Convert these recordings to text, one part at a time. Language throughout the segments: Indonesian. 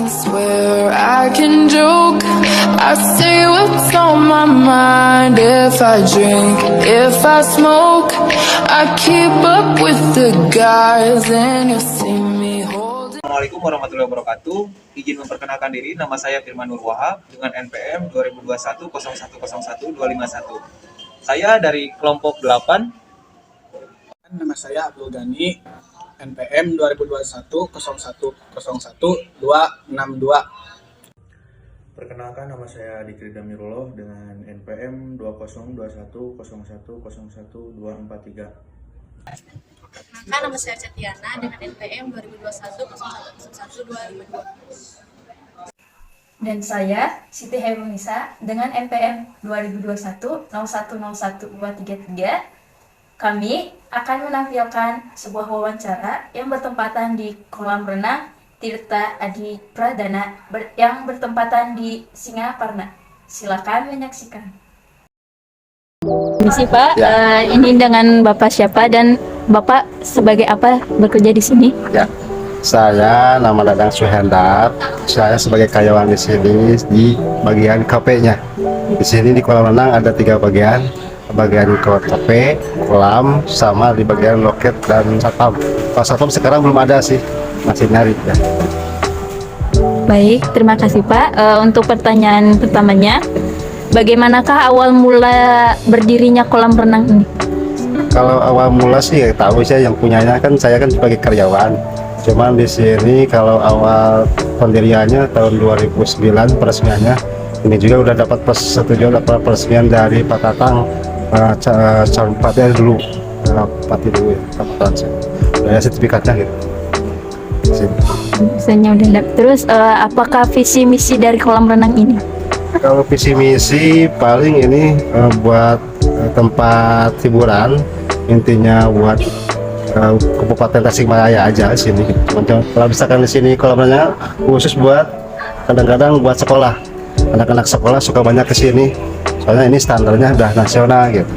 swear I can joke. I say what's on my mind. If I drink, if I smoke, I keep up with the guys, and you see me holding. Assalamualaikum warahmatullahi wabarakatuh. Izin memperkenalkan diri, nama saya Firman Nur Wahab dengan NPM 2021 0101 251. Saya dari kelompok 8. Nama saya Abdul Ghani, NPM 2021 0101 262. Perkenalkan, nama saya Dikri Damirullah dengan NPM 2021 0101 243. Perkenalkan, nama saya Cetiana dengan NPM 2021 0101 252. Dan saya Siti Hairunisa dengan NPM 2021 0101 233. Kami akan menampilkan sebuah wawancara yang bertempatan di kolam renang Tirta Adi Pradana yang bertempatan di Singaparna. Silakan menyaksikan. Misi Pak, ini dengan Bapak siapa dan Bapak sebagai apa bekerja di sini? Ya, saya nama Dadang Suhendar. Saya sebagai karyawan di sini di bagian KP-nya. Di sini di kolam renang ada 3 bagian. Bagian KP, kolam, sama di bagian loket dan satpam. Kalau satpam sekarang belum ada sih, masih nyari ya. Baik, terima kasih Pak. Untuk pertanyaan pertamanya, bagaimanakah awal mula berdirinya kolam renang ini? Kalau awal mula sih tahu saya yang punyanya kan saya kan sebagai karyawan. Cuman di sini kalau awal pendiriannya tahun 2009 peresmiannya, ini juga udah dapat persetujuan dapat peresmian dari Pak Tatang. Campatnya dulu, pati dulu ya, campatan saya. Udah ada sertifikatnya gitu. Misalnya udah ada. Terus apakah visi misi dari kolam renang ini? Kalau visi misi paling ini buat tempat hiburan, intinya buat Kabupaten Tasikmalaya aja sini. Kalau misalkan di sini kolam renang khusus buat kadang-kadang buat sekolah. Anak-anak sekolah suka banyak ke sini. Soalnya ini standarnya udah nasional gitu.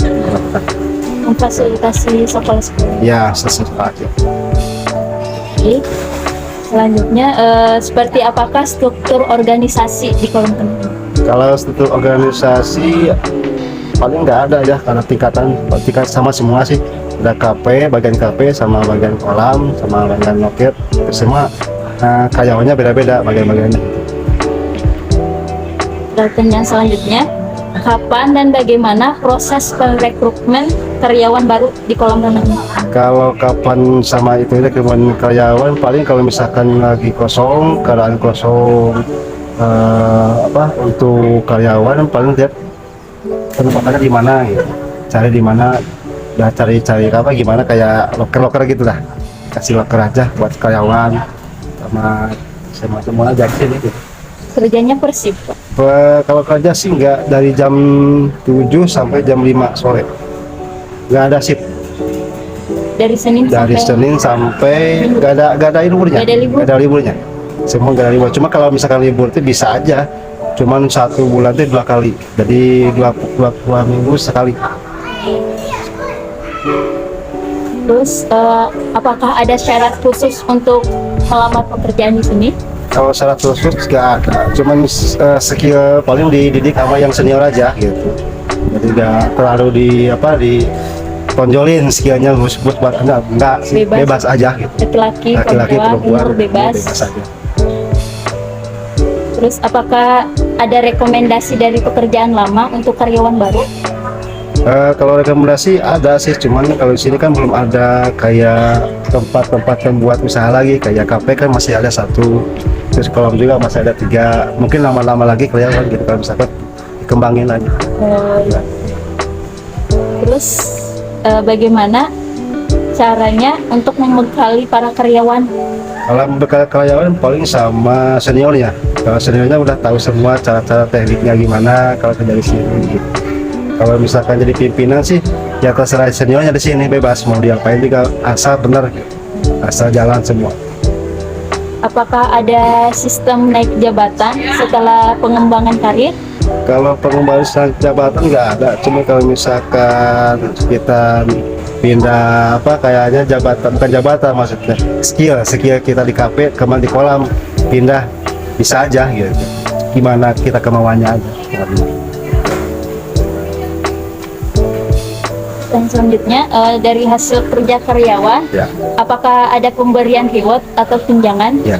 Memfasilitasi sekolah-sekolah. Ya, sesuai aja. Oke. Selanjutnya, seperti apakah struktur organisasi di kolam renang? Kalau struktur organisasi paling nggak ada ya, karena tingkat sama semua sih. Ada KP, bagian KP sama bagian kolam sama bagian loket. Semua karyawannya beda-beda bagian-bagiannya. Pertanyaan selanjutnya, kapan dan bagaimana proses perekrutmen karyawan baru di kolam renang? Kalau kapan sama itu ya karyawan paling kalau misalkan lagi kosong, keadaan kosong untuk karyawan paling lihat penempatannya di mana gitu. Cari di mana, udah cari apa gimana kayak loker gitu lah. Kasih loker aja buat karyawan sama semua aja sini gitu. Kerjanya per shift, Pak? Kalau kerja sih nggak, dari jam 7 sampai jam 5 sore. Nggak ada shift. Dari Senin sampai nggak ada liburnya. Nggak ada liburnya. Semua nggak ada libur. Cuma kalau misalkan libur itu bisa aja. Cuman 1 bulan itu 2 kali. Jadi 2 minggu sekali. Terus apakah ada syarat khusus untuk melamar pekerjaan di sini? Kalau syarat khusus nggak ada. Cuman skill paling dididik sama yang senior aja gitu. Jadi nggak terlalu ditonjolin skillnya khusus buat enggak sih, bebas aja gitu. Laki-laki perempuan bebas aja. Terus apakah ada rekomendasi dari pekerjaan lama untuk karyawan baru? Kalau rekomendasi ada sih, cuman kalau di sini kan belum ada kayak tempat-tempat yang buat usaha lagi. Kayak kafe kan masih ada 1, terus kolam juga masih ada 3. Mungkin lama-lama lagi karyawan gitu kalau misalkan dikembangin lagi. Terus bagaimana caranya untuk membekali para karyawan? Kalau membekali karyawan paling sama seniornya. Kalau seniornya udah tahu semua cara-cara tekniknya gimana kalau kerja di sini gitu. Kalau misalkan jadi pimpinan sih ya terserah seniornya di sini, bebas mau diapain juga asal benar, asal jalan semua. Apakah ada sistem naik jabatan setelah pengembangan karir? Kalau pengembangan jabatan nggak ada, cuma kalau misalkan kita pindah kayaknya jabatan, bukan jabatan maksudnya, skill kita di kafe kemana di kolam pindah bisa aja gitu, gimana kita kemauannya aja. Dan selanjutnya dari hasil kerja karyawan, Ya. apakah ada pemberian reward atau tunjangan? Ya.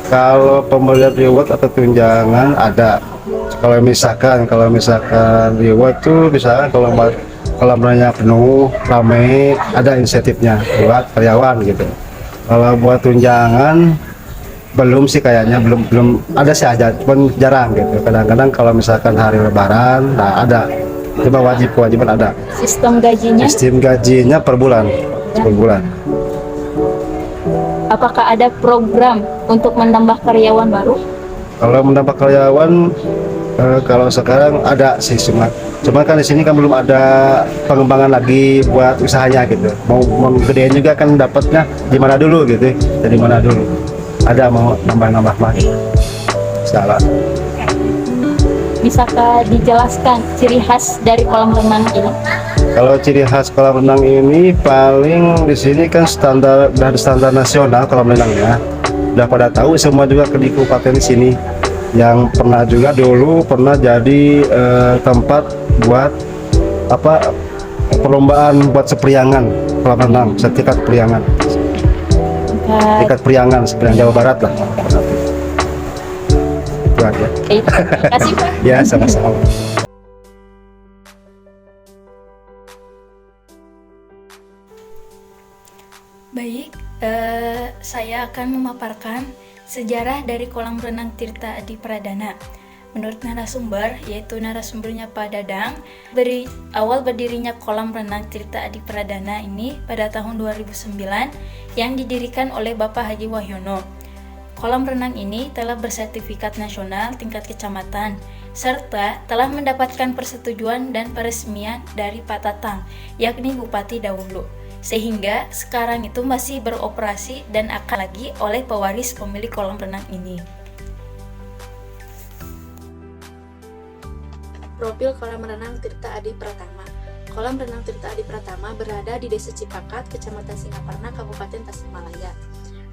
Kalau pemberian reward atau tunjangan ada. Kalau misalkan reward tuh misalkan kalau kolam renangnya penuh, ramai, ada insentifnya buat karyawan gitu. Kalau buat tunjangan belum sih kayaknya, belum ada sih aja, pun jarang gitu. Kadang-kadang kalau misalkan hari Lebaran, nah ada. Cuma kewajiban ada. Sistem gajinya per bulan. Apakah ada program untuk menambah karyawan baru? Kalau menambah karyawan, kalau sekarang ada sih, cuma kan di sini kan belum ada pengembangan lagi buat usahanya gitu. Mau gedein juga kan dapatnya di mana dulu gitu, dari mana dulu. Ada mau nambah lagi. Salah. Bisakah dijelaskan ciri khas dari kolam renang ini? Kalau ciri khas kolam renang ini paling di sini kan standar nasional kolam renangnya. Udah pada tahu semua juga di kabupaten di sini. Yang pernah juga dulu jadi tempat buat perlombaan buat sepriangan kolam renang, tingkat priangan Jawa Barat lah. Itu aja. Terima kasih Pak. Ya, sama-sama. Baik, saya akan memaparkan sejarah dari kolam renang Tirta Adi Pradana. Menurut narasumber, yaitu narasumbernya Pak Dadang, awal berdirinya kolam renang Tirta Adi Pradana ini pada tahun 2009 yang didirikan oleh Bapak Haji Wahyono. Kolam renang ini telah bersertifikat nasional tingkat kecamatan, serta telah mendapatkan persetujuan dan peresmian dari Pak Tatang, yakni Bupati dahulu, sehingga sekarang itu masih beroperasi dan akan lagi oleh pewaris pemilik kolam renang ini. Profil kolam renang Tirta Adi Pratama. Kolam renang Tirta Adi Pratama berada di Desa Cipakat, Kecamatan Singaparna, Kabupaten Tasikmalaya.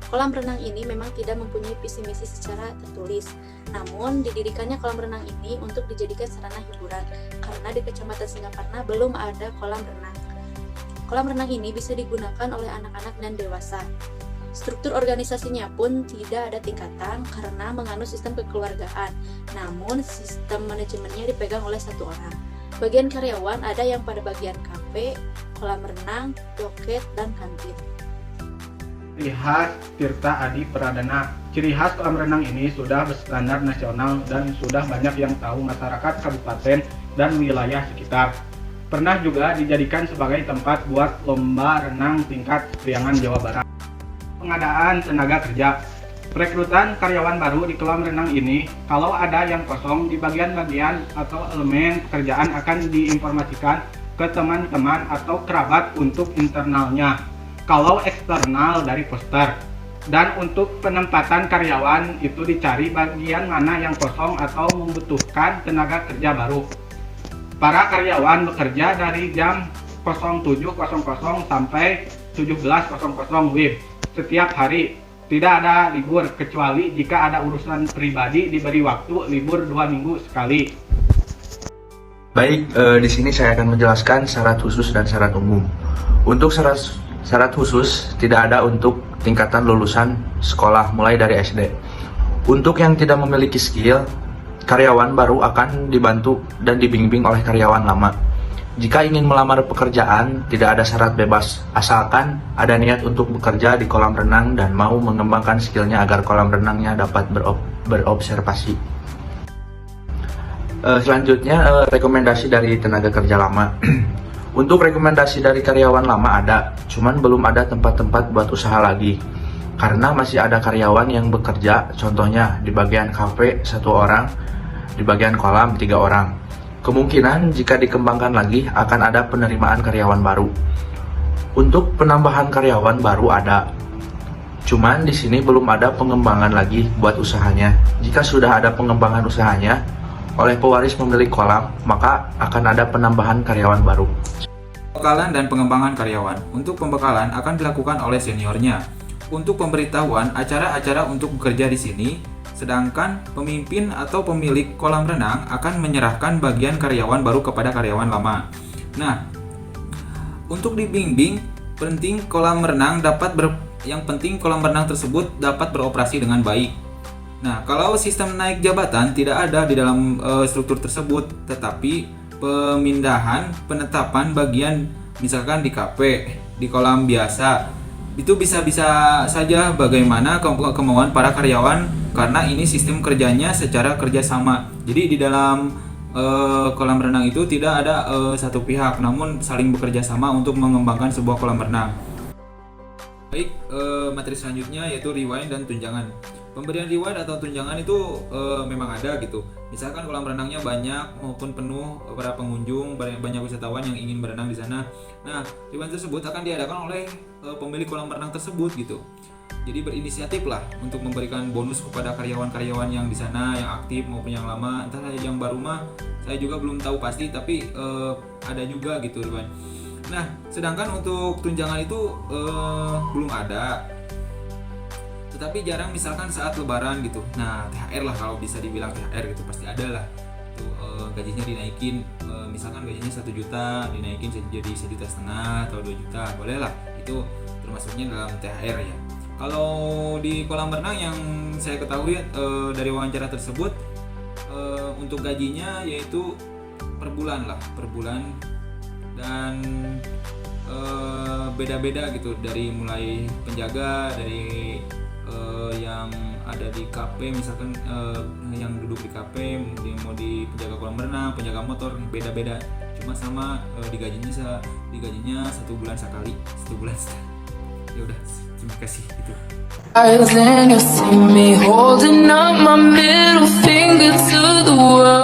Kolam renang ini memang tidak mempunyai visi misi secara tertulis, namun didirikannya kolam renang ini untuk dijadikan sarana hiburan, karena di Kecamatan Singaparna belum ada kolam renang. Kolam renang ini bisa digunakan oleh anak-anak dan dewasa. Struktur organisasinya pun tidak ada tingkatan karena menganut sistem kekeluargaan, namun sistem manajemennya dipegang oleh satu orang. Bagian karyawan ada yang pada bagian kafe, kolam renang, loket, dan kantin. Ciri khas Tirta Adi Pradana. Ciri khas kolam renang ini sudah berstandar nasional dan sudah banyak yang tahu masyarakat kabupaten dan wilayah sekitar. Pernah juga dijadikan sebagai tempat buat lomba renang tingkat priangan Jawa Barat. Pengadaan tenaga kerja. Perekrutan karyawan baru di kolam renang ini, kalau ada yang kosong di bagian-bagian atau elemen pekerjaan akan diinformasikan ke teman-teman atau kerabat untuk internalnya. Kalau eksternal dari poster. Dan untuk penempatan karyawan itu dicari bagian mana yang kosong atau membutuhkan tenaga kerja baru. Para karyawan bekerja dari jam 07.00 sampai 17.00 WIB setiap hari. Tidak ada libur kecuali jika ada urusan pribadi diberi waktu libur 2 minggu sekali. Baik, di sini saya akan menjelaskan syarat khusus dan syarat umum. Untuk syarat khusus tidak ada untuk tingkatan lulusan sekolah mulai dari SD. Untuk yang tidak memiliki skill, karyawan baru akan dibantu dan dibimbing oleh karyawan lama. Jika ingin melamar pekerjaan, tidak ada syarat bebas, asalkan ada niat untuk bekerja di kolam renang dan mau mengembangkan skillnya agar kolam renangnya dapat berobservasi. Selanjutnya, rekomendasi dari tenaga kerja lama. Untuk rekomendasi dari karyawan lama ada, cuman belum ada tempat-tempat buat usaha lagi. Karena masih ada karyawan yang bekerja, contohnya di bagian kafe 1 orang, di bagian kolam 3 orang. Kemungkinan jika dikembangkan lagi akan ada penerimaan karyawan baru. Untuk penambahan karyawan baru ada, cuman di sini belum ada pengembangan lagi buat usahanya. Jika sudah ada pengembangan usahanya oleh pewaris pemilik kolam, maka akan ada penambahan karyawan baru. Pembekalan dan pengembangan karyawan. Untuk pembekalan akan dilakukan oleh seniornya. Untuk pemberitahuan acara-acara untuk bekerja di sini Sedangkan pemimpin atau pemilik kolam renang akan menyerahkan bagian karyawan baru kepada karyawan lama. Nah, untuk dibimbing, yang penting kolam renang tersebut dapat beroperasi dengan baik. Nah, kalau sistem naik jabatan tidak ada di dalam struktur tersebut, tetapi pemindahan, penetapan bagian misalkan di KP, di kolam biasa, itu bisa-bisa saja bagaimana kemauan para karyawan, karena ini sistem kerjanya secara kerjasama. Jadi di dalam kolam renang itu tidak ada satu pihak, namun saling bekerja sama untuk mengembangkan sebuah kolam renang. Baik, materi selanjutnya yaitu rewind dan tunjangan. Pemberian rewind atau tunjangan itu memang ada gitu. Misalkan kolam renangnya banyak maupun penuh para pengunjung, banyak wisatawan yang ingin berenang di sana. Nah, rewind tersebut akan diadakan oleh pemilik kolam renang tersebut gitu. Jadi berinisiatif lah untuk memberikan bonus kepada karyawan-karyawan yang di sana, yang aktif maupun yang lama. Entah yang baru mah saya juga belum tahu pasti, tapi ada juga gitu rewind. Nah, sedangkan untuk tunjangan itu belum ada. Tetapi jarang misalkan saat lebaran gitu. Nah, THR lah, kalau bisa dibilang THR gitu pasti ada lah. Itu gajinya dinaikin, misalkan gajinya 1 juta dinaikin jadi 1,5 juta atau 2 juta, boleh lah. Itu termasuknya dalam THR ya. Kalau di kolam renang yang saya ketahui dari wawancara tersebut, untuk gajinya yaitu per bulan dan beda-beda gitu, dari mulai penjaga, dari yang ada di KP, misalkan yang duduk di KP, mau di penjaga kolam renang, penjaga motor, beda-beda. Cuma sama digajinya 1 bulan sekali, 1 bulan sekali. Ya udah, terima kasih itu. Then you see me holding up my middle finger to the world.